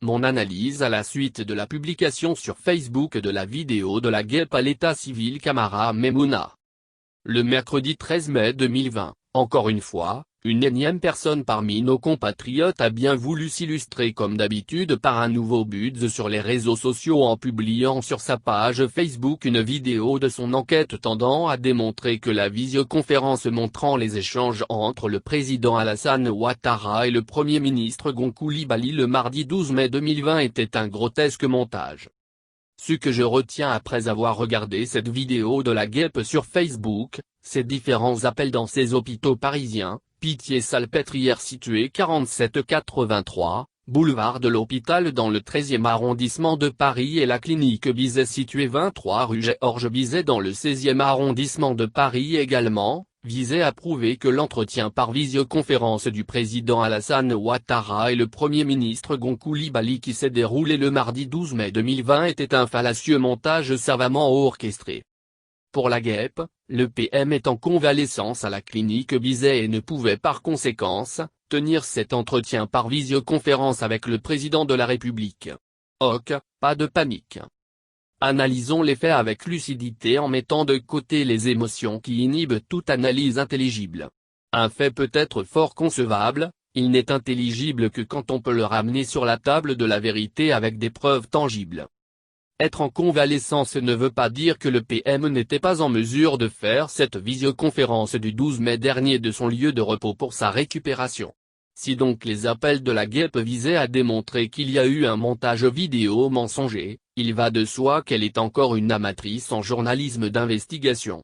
Mon analyse à la suite de la publication sur Facebook de la vidéo de la guêpe à l'état civil Camara Memouna. Le mercredi 13 mai 2020, encore une fois, une énième personne parmi nos compatriotes a bien voulu s'illustrer comme d'habitude par un nouveau buzz sur les réseaux sociaux en publiant sur sa page Facebook une vidéo de son enquête tendant à démontrer que la visioconférence montrant les échanges entre le président Alassane Ouattara et le Premier ministre Gon Coulibaly le mardi 12 mai 2020 était un grotesque montage. Ce que je retiens après avoir regardé cette vidéo de la guêpe sur Facebook, c'est différents appels dans ces hôpitaux parisiens, Pitié-Salpêtrière situé 4783, boulevard de l'Hôpital dans le 13e arrondissement de Paris et la clinique Bizet située 23 rue Georges Bizet dans le 16e arrondissement de Paris également, visait à prouver que l'entretien par visioconférence du président Alassane Ouattara et le Premier ministre Gon Coulibaly qui s'est déroulé le mardi 12 mai 2020 était un fallacieux montage savamment orchestré. Pour la guêpe, le PM est en convalescence à la clinique Bizet et ne pouvait par conséquence, tenir cet entretien par visioconférence avec le président de la République. Ok, pas de panique. Analysons les faits avec lucidité en mettant de côté les émotions qui inhibent toute analyse intelligible. Un fait peut être fort concevable, il n'est intelligible que quand on peut le ramener sur la table de la vérité avec des preuves tangibles. Être en convalescence ne veut pas dire que le PM n'était pas en mesure de faire cette visioconférence du 12 mai dernier de son lieu de repos pour sa récupération. Si donc les appels de la guêpe visaient à démontrer qu'il y a eu un montage vidéo mensonger, il va de soi qu'elle est encore une amatrice en journalisme d'investigation.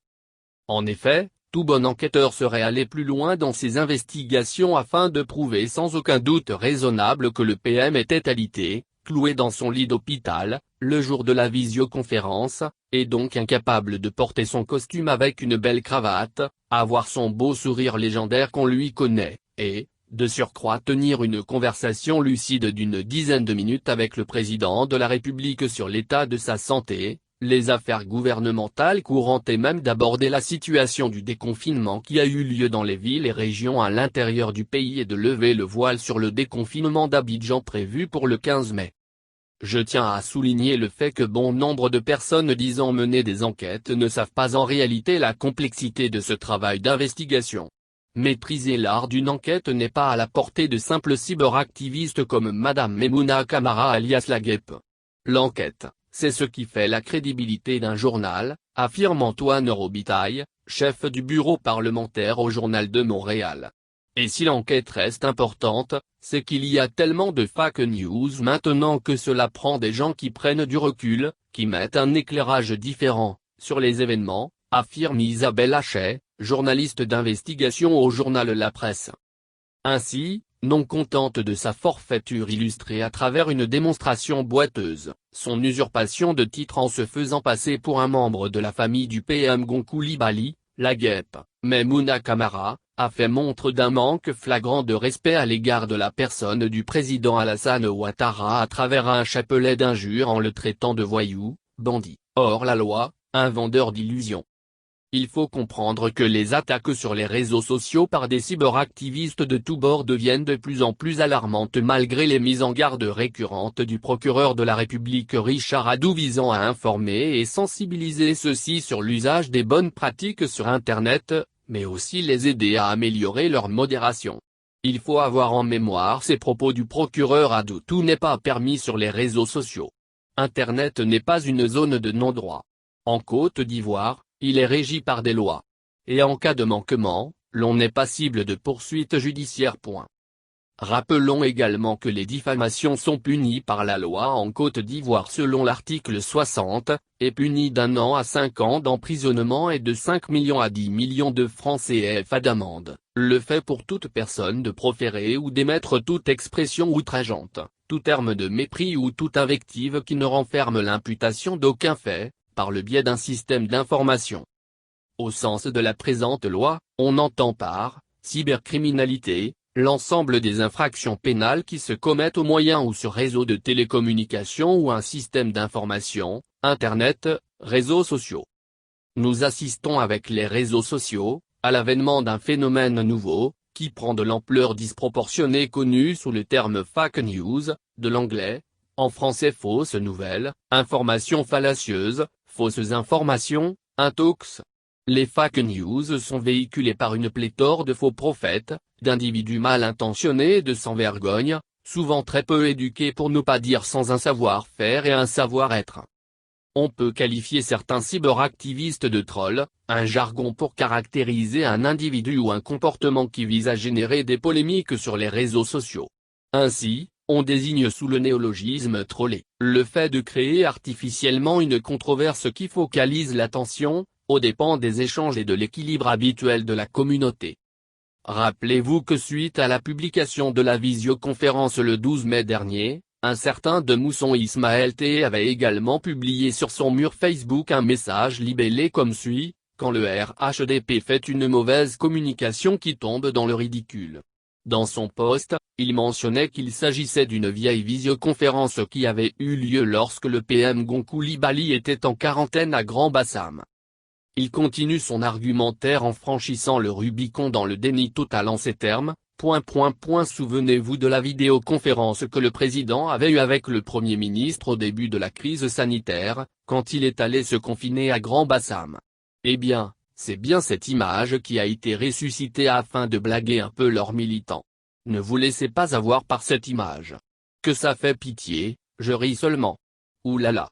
En effet, tout bon enquêteur serait allé plus loin dans ses investigations afin de prouver sans aucun doute raisonnable que le PM était alité, cloué dans son lit d'hôpital, le jour de la visioconférence, et donc incapable de porter son costume avec une belle cravate, avoir son beau sourire légendaire qu'on lui connaît, et, de surcroît tenir une conversation lucide d'une dizaine de minutes avec le président de la République sur l'état de sa santé, les affaires gouvernementales courantes et même d'aborder la situation du déconfinement qui a eu lieu dans les villes et régions à l'intérieur du pays et de lever le voile sur le déconfinement d'Abidjan prévu pour le 15 mai. Je tiens à souligner le fait que bon nombre de personnes disant mener des enquêtes ne savent pas en réalité la complexité de ce travail d'investigation. Maîtriser l'art d'une enquête n'est pas à la portée de simples cyberactivistes comme Madame Memouna Camara alias la guêpe. L'enquête, c'est ce qui fait la crédibilité d'un journal, affirme Antoine Robitaille, chef du bureau parlementaire au Journal de Montréal. Et si l'enquête reste importante, c'est qu'il y a tellement de fake news maintenant que cela prend des gens qui prennent du recul, qui mettent un éclairage différent sur les événements, affirme Isabelle Hachet, journaliste d'investigation au journal La Presse. Ainsi, non contente de sa forfaiture illustrée à travers une démonstration boiteuse, son usurpation de titre en se faisant passer pour un membre de la famille du PM Gon Coulibaly, la guêpe, Memouna Camara, a fait montre d'un manque flagrant de respect à l'égard de la personne du président Alassane Ouattara à travers un chapelet d'injures en le traitant de voyou, bandit, hors la loi, un vendeur d'illusions. Il faut comprendre que les attaques sur les réseaux sociaux par des cyberactivistes de tous bords deviennent de plus en plus alarmantes malgré les mises en garde récurrentes du procureur de la République Richard Adoux visant à informer et sensibiliser ceux-ci sur l'usage des bonnes pratiques sur Internet, mais aussi les aider à améliorer leur modération. Il faut avoir en mémoire ces propos du procureur Adoux: tout n'est pas permis sur les réseaux sociaux. Internet n'est pas une zone de non-droit. En Côte d'Ivoire, il est régi par des lois. Et en cas de manquement, l'on est passible de poursuites judiciaires. Rappelons également que les diffamations sont punies par la loi en Côte d'Ivoire selon l'article 60, et punies d'1 an à 5 ans d'emprisonnement et de 5 millions à 10 millions de francs CFA d'amende, le fait pour toute personne de proférer ou d'émettre toute expression outrageante, tout terme de mépris ou toute invective qui ne renferme l'imputation d'aucun fait, par le biais d'un système d'information. Au sens de la présente loi, on entend par cybercriminalité l'ensemble des infractions pénales qui se commettent au moyen ou sur réseau de télécommunications ou un système d'information, Internet, réseaux sociaux. Nous assistons avec les réseaux sociaux, à l'avènement d'un phénomène nouveau, qui prend de l'ampleur disproportionnée connu sous le terme fake news, de l'anglais, En français fausses nouvelles, informations fallacieuses, fausses informations, intox. Les fake news sont véhiculées par une pléthore de faux prophètes, d'individus mal intentionnés et de sans-vergogne, souvent très peu éduqués pour ne pas dire sans un savoir-faire et un savoir-être. On peut qualifier certains cyberactivistes de trolls, un jargon pour caractériser un individu ou un comportement qui vise à générer des polémiques sur les réseaux sociaux. Ainsi, on désigne sous le néologisme troller, le fait de créer artificiellement une controverse qui focalise l'attention, aux dépens des échanges et de l'équilibre habituel de la communauté. Rappelez-vous que suite à la publication de la visioconférence le 12 mai dernier, un certain Demousson Ismaël T avait également publié sur son mur Facebook un message libellé comme suit: « Quand le RHDP fait une mauvaise communication qui tombe dans le ridicule ». Dans son post, il mentionnait qu'il s'agissait d'une vieille visioconférence qui avait eu lieu lorsque le PM Gon Coulibaly était en quarantaine à Grand-Bassam. Il continue son argumentaire en franchissant le Rubicon dans le déni total en ces termes. Souvenez-vous de la vidéoconférence que le président avait eue avec le Premier ministre au début de la crise sanitaire, quand il est allé se confiner à Grand-Bassam. Eh bien, c'est bien cette image qui a été ressuscitée afin de blaguer un peu leurs militants. Ne vous laissez pas avoir par cette image. Que ça fait pitié, je ris seulement. Ouh là là.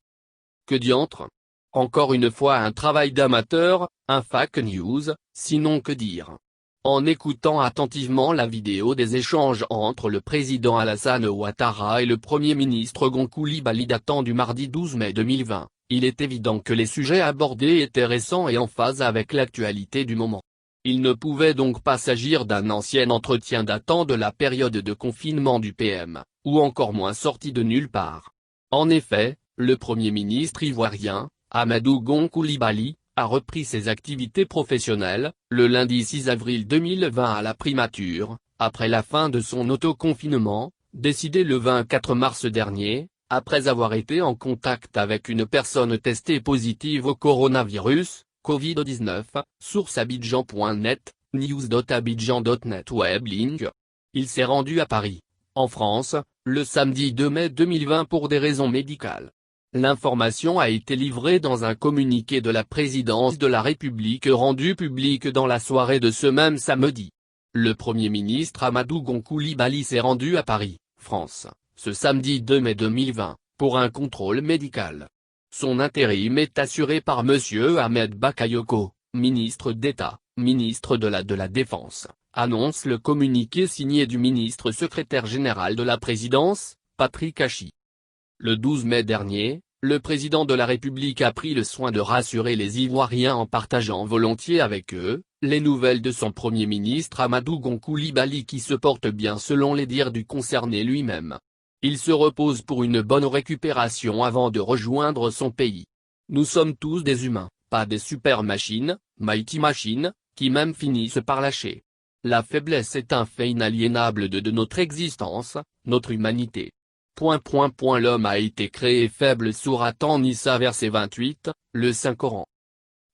Que diantre. Encore une fois un travail d'amateur, un fake news, sinon que dire. En écoutant attentivement la vidéo des échanges entre le président Alassane Ouattara et le Premier ministre Gon Coulibaly datant du mardi 12 mai 2020, il est évident que les sujets abordés étaient récents et en phase avec l'actualité du moment. Il ne pouvait donc pas s'agir d'un ancien entretien datant de la période de confinement du PM, ou encore moins sorti de nulle part. En effet, le Premier ministre ivoirien, Amadou Gon Coulibaly, a repris ses activités professionnelles, le lundi 6 avril 2020 à la primature, après la fin de son autoconfinement, décidé le 24 mars dernier, après avoir été en contact avec une personne testée positive au coronavirus, Covid-19, source Abidjan.net, news.abidjan.net Weblink. Il s'est rendu à Paris, en France, le samedi 2 mai 2020 pour des raisons médicales. L'information a été livrée dans un communiqué de la présidence de la République rendu public dans la soirée de ce même samedi. Le Premier ministre Amadou Gon Coulibaly s'est rendu à Paris, France, ce samedi 2 mai 2020, pour un contrôle médical. Son intérim est assuré par M. Ahmed Bakayoko, ministre d'État, ministre de la Défense, annonce le communiqué signé du ministre secrétaire général de la présidence, Patrick Hachi. Le 12 mai dernier, le président de la République a pris le soin de rassurer les Ivoiriens en partageant volontiers avec eux, les nouvelles de son Premier ministre Amadou Gon Coulibaly qui se porte bien selon les dires du concerné lui-même. Il se repose pour une bonne récupération avant de rejoindre son pays. Nous sommes tous des humains, pas des super machines, mighty machines, qui même finissent par lâcher. La faiblesse est un fait inaliénable de notre existence, notre humanité. L'homme a été créé faible sourate An-Nisa verset 28, le Saint-Coran.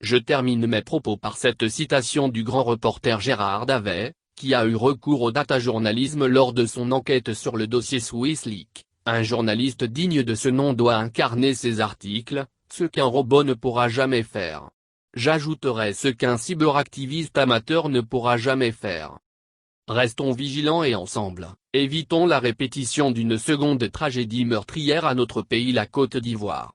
Je termine mes propos par cette citation du grand reporter Gérard Davet, qui a eu recours au data-journalisme lors de son enquête sur le dossier SwissLeaks. Un journaliste digne de ce nom doit incarner ses articles, ce qu'un robot ne pourra jamais faire. J'ajouterai ce qu'un cyberactiviste amateur ne pourra jamais faire. Restons vigilants et ensemble, évitons la répétition d'une seconde tragédie meurtrière à notre pays, la Côte d'Ivoire.